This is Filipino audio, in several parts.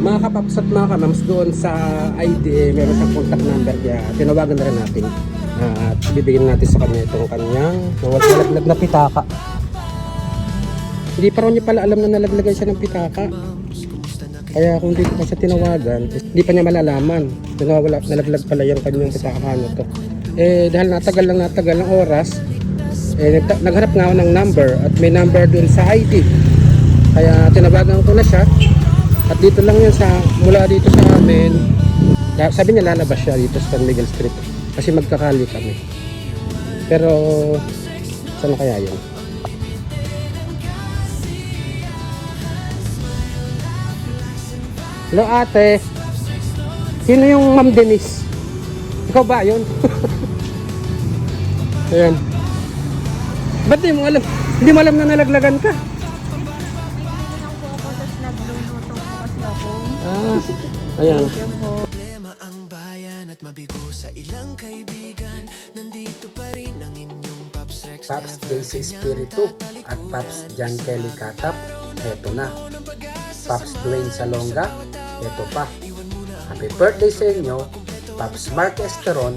Mga kapaps at mga kamams, doon sa ID, meron siyang contact number, kaya tinawagan na rin natin. At bibigyan natin sa kanya itong kanyang nalaglag na pitaka. Hindi pa rin niya pala alam na nalaglagan siya ng pitaka. Kaya kung dito pa siya tinawagan, hindi pa niya malalaman. Nalaglag pala yung kanyang pitaka na to. Dahil natagal ng oras, naghanap nga ako ng number at may number doon sa ID. Kaya tinawagan ko na siya. At dito lang yun mula dito sa amin. Sabi niya lalabas siya dito sa San Miguel Street. Kasi magkakali kami. Pero, saan kaya yun? Hello ate. Sino yung Ma'am Denise? Ikaw ba yun? Ayan. Ba't di mo alam? Hindi mo alam na nalaglagan ka? Ayan. Problema ang bayan at mabigo sa ilang kaibigan. Nandito pa rin ang inyong Pops Rex. Pops Daisy Espiritu at Pops John Kelly Katap. Eto na. Pops Dwayne Salonga. Eto pa. Happy birthday sa inyo, Pops Mark Esteron,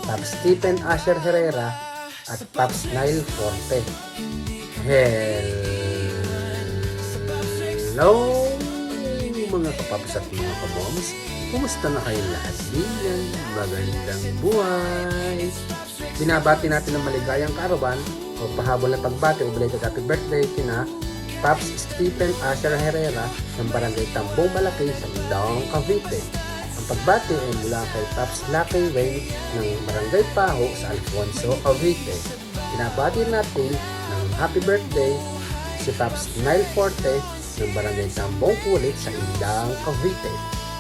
Pops Stephen Asher Herrera, at Pops Nile Forte. Hello mga kapaps at mga kamoms, kumusta na kayong lahat bilang magandang buhay? Binabati natin ng maligayang kaarawan o pahabol na pagbati o belated happy birthday kina Pops Stephen Asher Herrera ng Barangay Tambong Malaki sa Mindang, Cavite. Ang pagbati ay mula kay Pops Lucky Wayne ng Barangay Paho sa Alfonso, Cavite. Binabati natin ng happy birthday si Pops Nile Forte ng Barangay Tambong Kulit sa Indang, Cavite.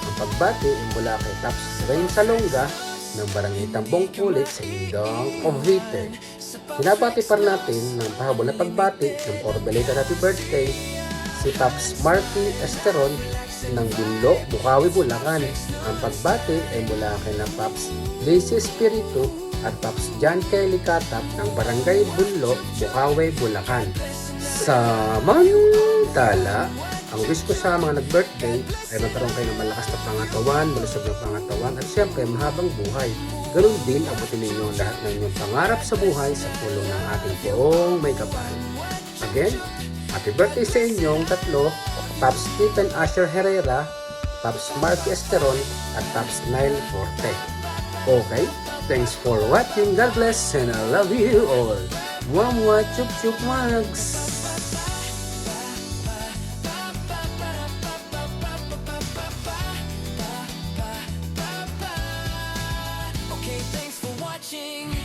Ang pagbati ay mula kay Pops Dwayne Salonga ng Barangay Tambong Kulit sa Indang, Cavite. Binabati pa natin ng pahabol na pagbati ng belated happy birthday si Pops Marky Esteron ng Bunlo, Bukawi, Bulacan. Ang pagbati ay mula kay na Pops Daisy Espiritu at Pops John Kelly Katap ng Barangay Bunlo, Bukawi, Bulacan. Samantala, ang wish ko sa mga nag-birthday ay magkaroon kayo ng malakas na pangatawan, malusog na pangatawan, at syempre mahabang buhay. Ganun din, abutin ninyo ang lahat ng inyong pangarap sa buhay sa tulong ng ating poong may kapal. Again, happy birthday sa inyong tatlo, Pops Stephen Asher Herrera, Pops Marky Esteron, at Pops Nile Forte. Okay, thanks for watching. God bless and I love you all. Mwah, chup chup mags. Okay, thanks for watching.